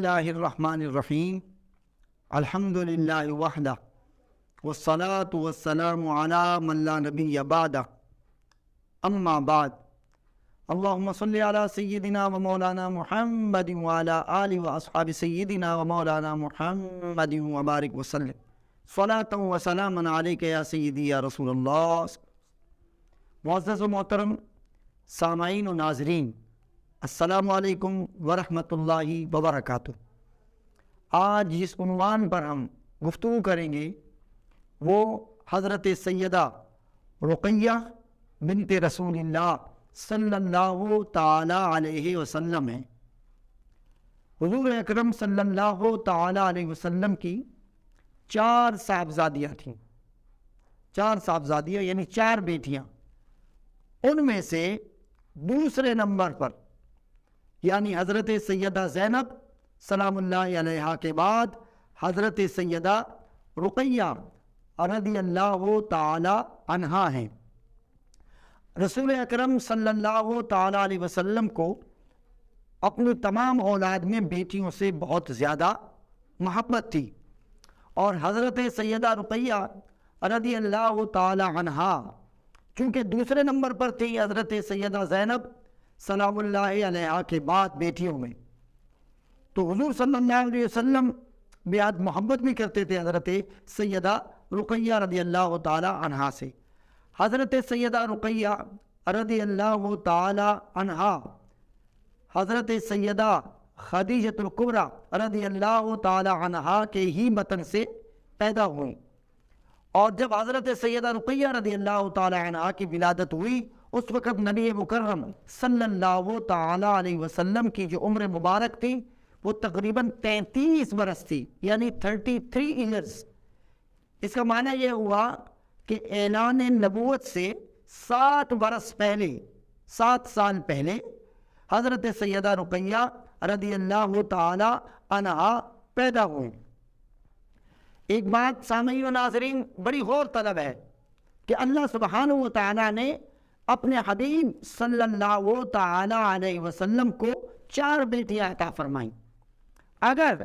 اللہ الرحمن الرحیم الحمد للہ وحدہ والصلاة والسلام علی من لا نبی بعدہ اما بعد اللہم صلی علی سیدنا و مولانا محمد وعلی آلہ و اصحاب سیدنا و مولانا محمد وبارک وسلم صلاۃ و سلام علیک یا سیدی یا رسول اللہ۔ معزز و محترم سامعین و ناظرین، السلام علیکم ورحمۃ اللہ وبرکاتہ۔ آج جس عنوان پر ہم گفتگو کریں گے وہ حضرت سیدہ رقیہ بنت رسول اللہ صلی اللہ تعالی علیہ وسلم ہے۔ حضور اکرم صلی اللہ تعالی علیہ وسلم کی 4 صاحبزادیاں تھیں، 4 صاحبزادیاں یعنی 4 بیٹیاں۔ ان میں سے دوسرے نمبر پر یعنی حضرت سیدہ زینب سلام اللہ علیہا کے بعد حضرت سیدہ رقیہ رضی اللہ تعالی عنہا ہیں۔ رسول اکرم صلی اللہ تعالی علیہ وسلم کو اپنی تمام اولاد میں بیٹیوں سے بہت زیادہ محبت تھی، اور حضرت سیدہ رقیہ رضی اللہ تعالی عنہا چونکہ دوسرے نمبر پر تھی حضرت سیدہ زینب سلام اللہ علیہا کے بعد بیٹیوں میں، تو حضور صلی اللہ علیہ وسلم بیعت محبت بھی کرتے تھے حضرت سیدہ رقیہ رضی اللہ تعالی عنہا سے۔ حضرت سیدہ رقیہ رضی اللہ تعالی عنہا حضرت سیدہ خدیجۃ الکبریٰ رضی اللہ تعالی عنہا کے ہی بطن سے پیدا ہوئیں، اور جب حضرت سیدہ رقیہ رضی اللہ تعالی عنہا کی ولادت ہوئی اس وقت نبی مکرم صلی اللہ تعالی علیہ وسلم کی جو عمر مبارک تھی وہ تقریباً 33 برس تھی، یعنی 33 ایئرز۔ اس کا معنی یہ ہوا کہ اعلان نبوت سے 7 برس پہلے، 7 سال پہلے حضرت سیدہ رقیہ رضی اللہ تعالی عنہا پیدا ہوئیں۔ ایک بات سامعین و ناظرین بڑی غور طلب ہے کہ اللہ سبحانہ و تعالی نے اپنے حبیب صلی اللہ تعالی علیہ وسلم کو 4 بیٹیاں عطا فرمائیں۔ اگر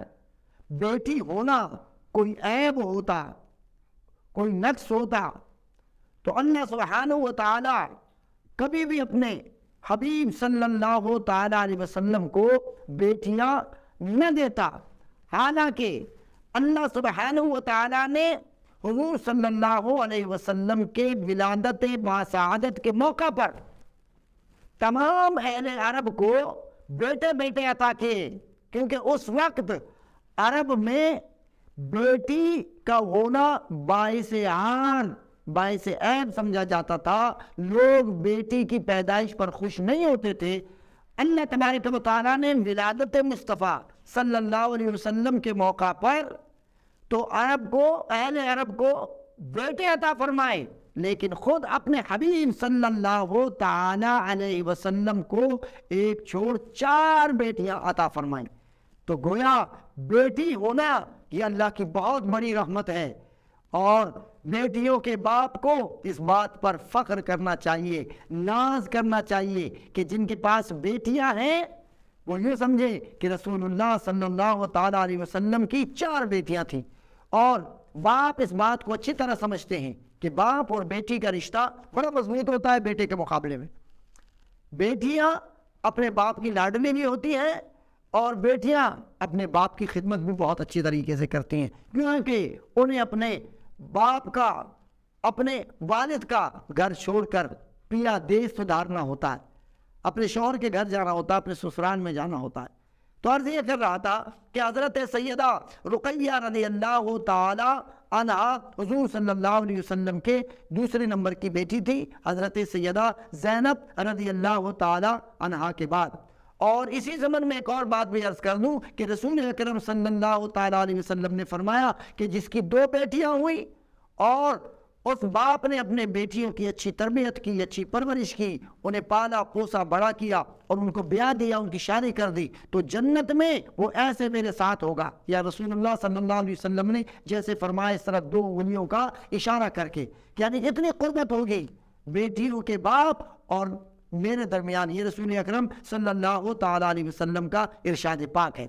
بیٹی ہونا کوئی عیب ہوتا، کوئی نقص ہوتا، تو اللہ سبحانہ و تعالی کبھی بھی اپنے حبیب صلی اللہ تعالی علیہ وسلم کو بیٹیاں نہ دیتا۔ حالانکہ اللہ سبحانہ و تعالی نے حضور صلی اللہ علیہ وسلم کے ولادت باسعادت کے موقع پر تمام اہل عرب کو بیٹے بیٹے عطا کیے، کیونکہ اس وقت عرب میں بیٹی کا ہونا باعث عار، باعث عیب سمجھا جاتا تھا، لوگ بیٹی کی پیدائش پر خوش نہیں ہوتے تھے۔ اللہ تبارک و تعالیٰ نے ولادت مصطفیٰ صلی اللہ علیہ وسلم کے موقع پر تو عرب کو، اہل عرب کو بیٹے عطا فرمائے، لیکن خود اپنے حبیب صلی اللہ تعالی علیہ وسلم کو ایک چھوڑ 4 بیٹیاں عطا فرمائیں۔ تو گویا بیٹی ہونا یہ اللہ کی بہت بڑی رحمت ہے، اور بیٹیوں کے باپ کو اس بات پر فخر کرنا چاہیے، ناز کرنا چاہیے کہ جن کے پاس بیٹیاں ہیں وہ یہ سمجھے کہ رسول اللہ صلی اللہ تعالی علیہ وسلم کی 4 بیٹیاں تھیں، اور باپ اس بات کو اچھی طرح سمجھتے ہیں کہ باپ اور بیٹی کا رشتہ بڑا مضبوط ہوتا ہے بیٹے کے مقابلے میں۔ بیٹیاں اپنے باپ کی لاڈلی بھی ہوتی ہیں، اور بیٹیاں اپنے باپ کی خدمت بھی بہت اچھی طریقے سے کرتی ہیں، کیونکہ انہیں اپنے باپ کا، اپنے والد کا گھر چھوڑ کر پیا دیس سدھارنا ہوتا ہے، اپنے شوہر کے گھر جانا ہوتا ہے، اپنے سسرال میں جانا ہوتا ہے۔ تو عرض یہ کر رہا تھا کہ حضرت سیدہ رقیہ رضی اللہ تعالی عنہا حضور صلی اللہ علیہ وسلم کے دوسرے نمبر کی بیٹی تھی، حضرت سیدہ زینب رضی اللہ تعالی عنہا کے بعد۔ اور اسی زمن میں ایک اور بات بھی عرض کر دوں کہ رسول اکرم صلی اللہ تعالی علیہ وسلم نے فرمایا کہ جس کی 2 بیٹیاں ہوئیں اور اس باپ نے اپنے بیٹیوں کی اچھی تربیت کی، اچھی پرورش کی، انہیں پالا پوسا بڑا کیا اور ان کو بیاہ دیا، ان کی شادی کر دی، تو جنت میں وہ ایسے میرے ساتھ ہوگا، یا رسول اللہ صلی اللہ علیہ وسلم نے جیسے فرمایا اس طرح 2 انگلیوں کا اشارہ کر کے، یعنی اتنی قربت ہوگی بیٹیوں کے باپ اور میرے درمیان۔ یہ رسول اکرم صلی اللہ تعالی علیہ وسلم کا ارشاد پاک ہے۔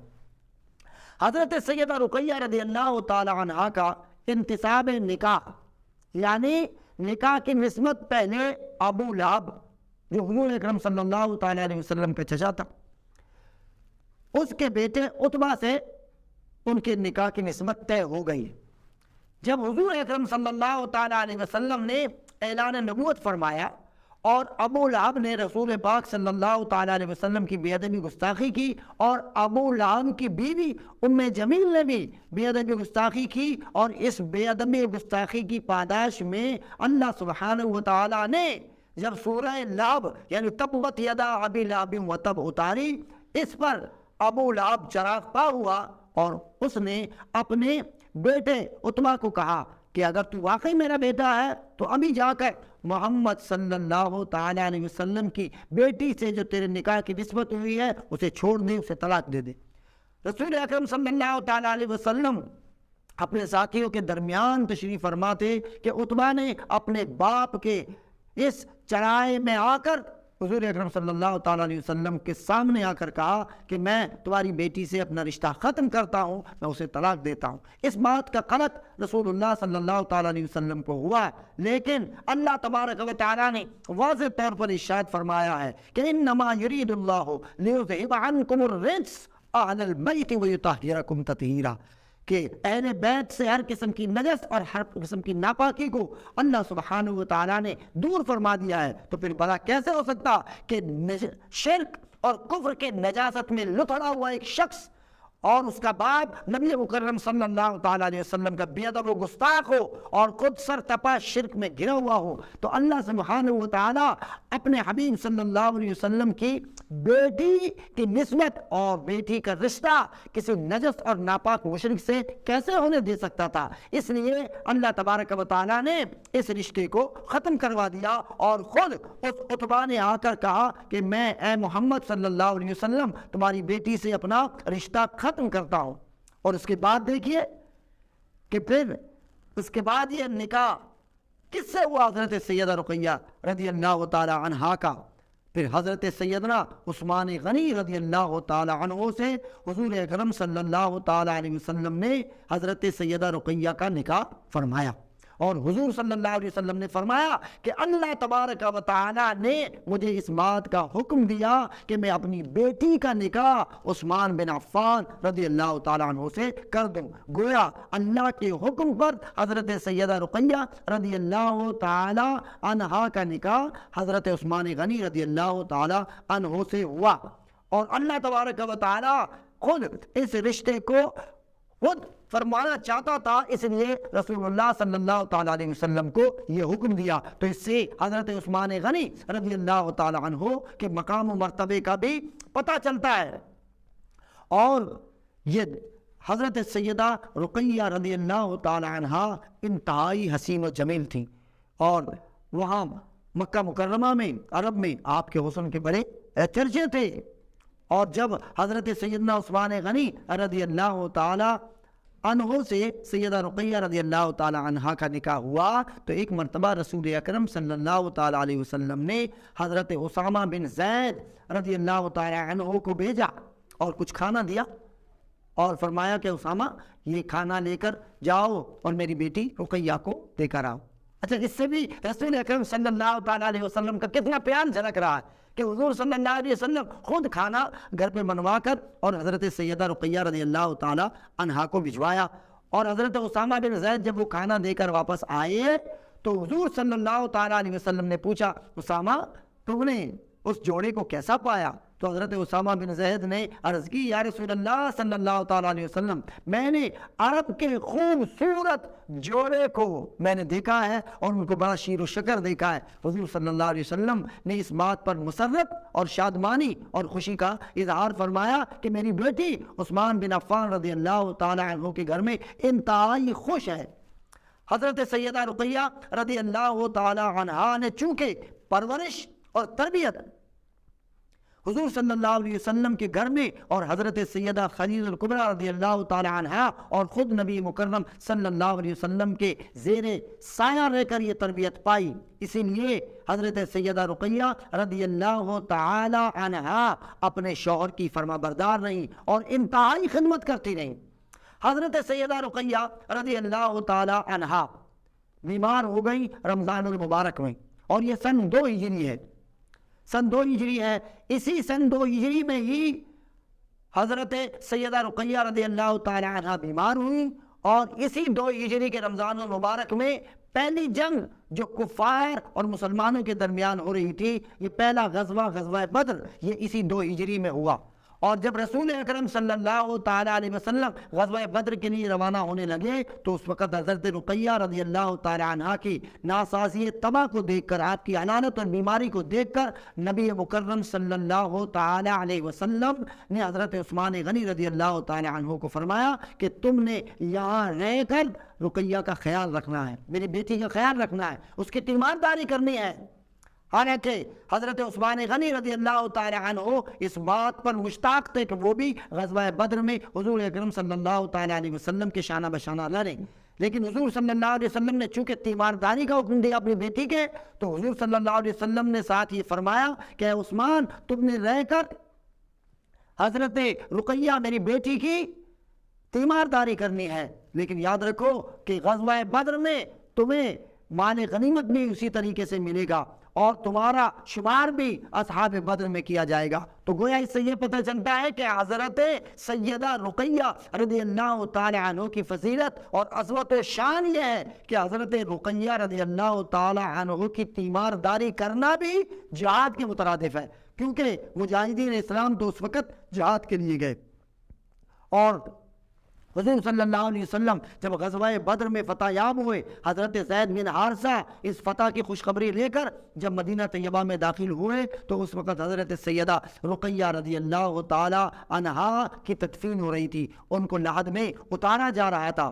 حضرت سیدہ رقیہ رضی اللہ تعالی عنہا کا انتساب نکاح، یعنی نکاح کی نسبت پہلے ابو لہب جو حضور اکرم صلی اللہ تعالی علیہ وسلم کا چچا تھا، اس کے بیٹے عتبہ سے ان کے نکاح کی نسبت طے ہو گئی۔ جب حضور اکرم صلی اللہ تعالی علیہ وسلم نے اعلان نبوت فرمایا اور ابو لہب نے رسول پاک صلی اللہ تعالی علیہ وسلم کی بے ادبی گستاخی کی، اور ابو لہب کی بیوی ام جمیل نے بھی بے ادبی گستاخی کی، اور اس بے ادبی گستاخی کی پاداش میں اللہ سبحانہ و تعالی نے جب سورہ لہب یعنی تبت یدا ابی لہب وتب اتاری، اس پر ابو لہب چراغ پا ہوا، اور اس نے اپنے بیٹے عتبہ کو کہا کہ اگر تو واقعی میرا بیٹا ہے تو ابھی جا کر محمد صلی اللہ تعالی علیہ وسلم کی بیٹی سے جو تیرے نکاح کی نسبت ہوئی ہے اسے چھوڑ دے، اسے طلاق دے دے۔ رسول اکرم صلی اللہ تعالی علیہ وسلم اپنے ساتھیوں کے درمیان تشریف فرما تھے کہ عتبہ نے اپنے باپ کے اس چڑھائے میں آ کر حضور اکرم صلی اللہ تعالی علیہ وسلم کے سامنے آ کر کہا کہ میں تمہاری بیٹی سے اپنا رشتہ ختم کرتا ہوں، میں اسے طلاق دیتا ہوں۔ اس بات کا قلق رسول اللہ صلی اللہ تعالی علیہ وسلم کو ہوا، لیکن اللہ تبارک و تعالی نے واضح طور پر ارشاد فرمایا ہے کہ انما یرید اللہ لیذھب عنکم الرجس اہل البیت ویطہرکم تطہیرا، کہ اہل بیت سے ہر قسم کی نجس اور ہر قسم کی ناپاکی کو اللہ سبحانہ و تعالیٰ نے دور فرما دیا ہے۔ تو پھر بھلا کیسے ہو سکتا کہ شرک اور کفر کے نجاست میں لتڑا ہوا ایک شخص اور اس کا باپ نبی مکرم صلی اللہ تعالیٰ علیہ وسلم کا بے ادب و گستاخ ہو اور خود سر تپا شرک میں گرا ہوا ہو؟ تو اللہ سبحانہ و تعالیٰ اپنے حبیب صلی اللہ علیہ وسلم کی بیٹی کی نسبت اور بیٹی کا رشتہ کسی نجس اور ناپاک مشرک سے کیسے ہونے دے سکتا تھا؟ اس لیے اللہ تبارک و تعالیٰ نے اس رشتے کو ختم کروا دیا، اور خود اس عتبہ نے آ کر کہا کہ میں اے محمد صلی اللہ علیہ وسلم تمہاری بیٹی سے اپنا رشتہ ختم کرتا ہوں۔ اور اس کے بعد دیکھیے کہ پھر اس کے بعد یہ نکاح کس سے ہوا؟ حضرت سیدہ رقیہ رضی اللہ تعالی عنہا کا۔ پھر حضرت سیدنا عثمان غنی رضی اللہ تعالی عنہ سے حضور اکرم صلی اللہ تعالی علیہ وسلم نے حضرت سیدہ رقیہ کا نکاح فرمایا، اور حضور صلی اللہ علیہ وسلم نے فرمایا کہ اللہ تبارک و تعالی نے مجھے اس بات کا حکم دیا کہ میں اپنی بیٹی کا نکاح عثمان بن عفان رضی اللہ تعالیٰ عنہ سے کر دوں۔ گویا اللہ کے حکم پر حضرت سیدہ رقیہ رضی اللہ تعالی عنہا کا نکاح حضرت عثمان غنی رضی اللہ تعالی عنہ سے ہوا، اور اللہ تبارک و تعالی خود اس رشتے کو خود فرمانا چاہتا تھا، اس لیے رسول اللہ صلی اللہ تعالیٰ علیہ وسلم کو یہ حکم دیا۔ تو اس سے حضرت عثمان غنی رضی اللہ تعالیٰ عنہ کے مقام و مرتبے کا بھی پتہ چلتا ہے۔ اور یہ حضرت سیدہ رقیہ رضی اللہ تعالیٰ عنہ انتہائی حسین و جمیل تھیں، اور وہاں مکہ مکرمہ میں عرب میں آپ کے حسن کے بڑے چرچے تھے۔ اور جب حضرت سیدنا عثمان غنی رضی اللہ تعالیٰ عنہ سے سیدہ رقیہ رضی اللہ تعالی عنہا کا نکاح ہوا، تو ایک مرتبہ رسول اکرم صلی اللہ تعالی علیہ وسلم نے حضرت اسامہ بن زید رضی اللہ تعالی عنہ کو بھیجا اور کچھ کھانا دیا، اور فرمایا کہ اسامہ یہ کھانا لے کر جاؤ اور میری بیٹی رقیہ کو دے کر آؤ۔ اچھا، اس سے بھی رسول اکرم صلی اللہ تعالی علیہ وسلم کا کتنا پیار جھلک رہا ہے کہ حضور صلی اللہ علیہ وسلم خود کھانا گھر پہ بنوا کر اور حضرت سیدہ رقیہ رضی اللہ تعالی عنہا کو بھجوایا۔ اور حضرت اسامہ بن زید جب وہ کھانا دے کر واپس آئے تو حضور صلی اللہ تعالی علیہ وسلم نے پوچھا، اسامہ تم نے اس جوڑے کو کیسا پایا؟ تو حضرت اسامہ بن زید نے عرض کی، یا رسول اللہ صلی اللہ تعالی علیہ وسلم، میں نے عرب کے خوبصورت جوڑے کو میں نے دیکھا ہے اور ان کو بڑا شیر و شکر دیکھا ہے۔ حضور صلی اللہ علیہ وسلم نے اس بات پر مسرت اور شادمانی اور خوشی کا اظہار فرمایا کہ میری بیٹی عثمان بن عفان رضی اللہ تعالی عنہ کے گھر میں انتہائی خوش ہے۔ حضرت سیدہ رقیہ رضی اللہ تعالی عنہا نے چونکہ پرورش اور تربیت حضور صلی اللہ علیہ وسلم کے گھر میں اور حضرت سیدہ خدیجہ الکبریٰ رضی اللہ تعالی عنہا اور خود نبی مکرم صلی اللہ علیہ وسلم کے زیر سایہ رہ کر یہ تربیت پائی، اسی لیے حضرت سیدہ رقیہ رضی اللہ تعالی عنہا اپنے شوہر کی فرما بردار رہیں اور انتہائی خدمت کرتی رہیں۔ حضرت سیدہ رقیہ رضی اللہ تعالی عنہا بیمار ہو گئی رمضان المبارک میں، اور یہ سن 2 ہجری ہے، سن 2 ہجری ہے۔ اسی سن 2 ہجری میں ہی حضرت سیدہ رقیہ رضی اللہ تعالی عنہ بیمار ہوئی، اور اسی 2 ہجری کے رمضان المبارک میں پہلی جنگ جو کفار اور مسلمانوں کے درمیان ہو رہی تھی، یہ پہلا غزوہ بدر، یہ اسی 2 ہجری میں ہوا۔ اور جب رسول اکرم صلی اللہ تعالی علیہ وسلم غزوہ بدر کے لیے روانہ ہونے لگے تو اس وقت حضرت رقیہ رضی اللہ تعالی عنہ کی ناسازی طبع کو دیکھ کر، آپ کی عنانت اور بیماری کو دیکھ کر، نبی مکرم صلی اللہ تعالی علیہ وسلم نے حضرت عثمان غنی رضی اللہ تعالی عنہ کو فرمایا کہ تم نے یہاں رہ کر رقیہ کا خیال رکھنا ہے، میری بیٹی کا خیال رکھنا ہے، اس کی تیمارداری کرنی ہے۔ حالانکہ حضرت عثمان غنی رضی اللہ تعالی عنہ اس بات پر مشتاق تھے کہ وہ بھی غزوہ بدر میں حضور اکرم صلی اللہ تعالی علیہ وسلم کے شانہ بشانہ لڑیں، لیکن حضور صلی اللہ علیہ وسلم نے چونکہ تیمارداری کا حکم دیا اپنی بیٹی کے، تو حضور صلی اللہ علیہ وسلم نے ساتھ یہ فرمایا کہ اے عثمان، تم نے رہ کر حضرت رقیہ میری بیٹی کی تیمارداری کرنی ہے، لیکن یاد رکھو کہ غزوہ بدر میں تمہیں مال غنیمت بھی اسی طریقے سے ملے گا، اور تمہارا شمار بھی اصحاب بدر میں کیا جائے گا۔ تو گویا اس سے یہ پتہ چلتا ہے کہ حضرت سیدہ رقیہ رضی اللہ تعالی عنہ کی فضیلت اور عظمت شان یہ ہے کہ حضرت رقیہ رضی اللہ تعالی عنہ کی تیمارداری کرنا بھی جہاد کے مترادف ہے، کیونکہ مجاہدین اسلام تو اس وقت جہاد کے لیے گئے، اور حضور صلی اللہ علیہ وسلم جب غزوہ بدر میں فتح یاب ہوئے، حضرت زید بن حارثہ اس فتح کی خوشخبری لے کر جب مدینہ طیبہ میں داخل ہوئے تو اس وقت حضرت سیدہ رقیہ رضی اللہ تعالی عنہا کی تدفین ہو رہی تھی، ان کو لحد میں اتارا جا رہا تھا،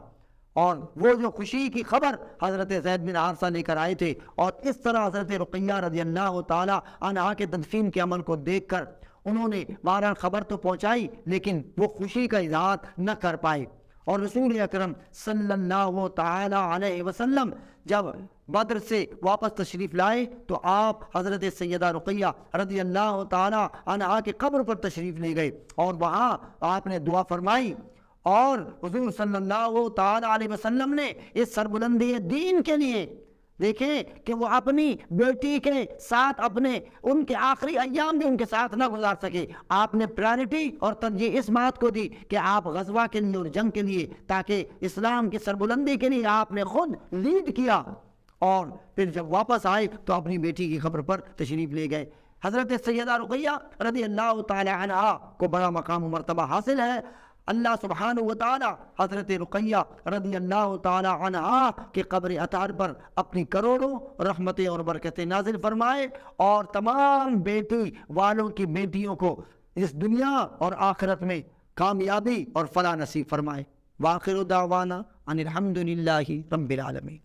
اور وہ جو خوشی کی خبر حضرت زید بن حارثہ لے کر آئے تھے، اور اس طرح حضرت رقیہ رضی اللہ تعالی عنہا کے تدفین کے عمل کو دیکھ کر انہوں نے بہرحال خبر تو پہنچائی، لیکن وہ خوشی کا اظہار نہ کر پائے۔ اور رسول اکرم صلی اللہ تعالی علیہ وسلم جب بدر سے واپس تشریف لائے تو آپ حضرت سیدہ رقیہ رضی اللہ تعالی عنہا کی قبر پر تشریف لے گئے، اور وہاں آپ نے دعا فرمائی، اور حضور صلی اللہ تعالی علیہ وسلم نے اس سربلندی دین کے لیے دیکھیں کہ وہ اپنی بیٹی کے ساتھ ان کے آخری ایام بھی ان کے ساتھ نہ گزار سکے، آپ نے پرائرٹی اور ترجیح اس بات کو دی کہ آپ غزوہ کے لیے اور جنگ کے لیے، تاکہ اسلام کی سربلندی کے لیے آپ نے خود لیڈ کیا، اور پھر جب واپس آئے تو اپنی بیٹی کی قبر پر تشریف لے گئے۔ حضرت سیدہ رقیہ رضی اللہ تعالی عنہا کو بڑا مقام و مرتبہ حاصل ہے۔ اللہ سبحانہ وتعالی حضرت رقیہ رضی اللہ تعالی عنہا کے قبر اطہر پر اپنی کروڑوں رحمتیں اور برکتیں نازل فرمائے، اور تمام بیٹی والوں کی بیٹیوں کو اس دنیا اور آخرت میں کامیابی اور فلاح نصیب فرمائے۔ وآخر دعوانا ان الحمد للہ رب العالمین۔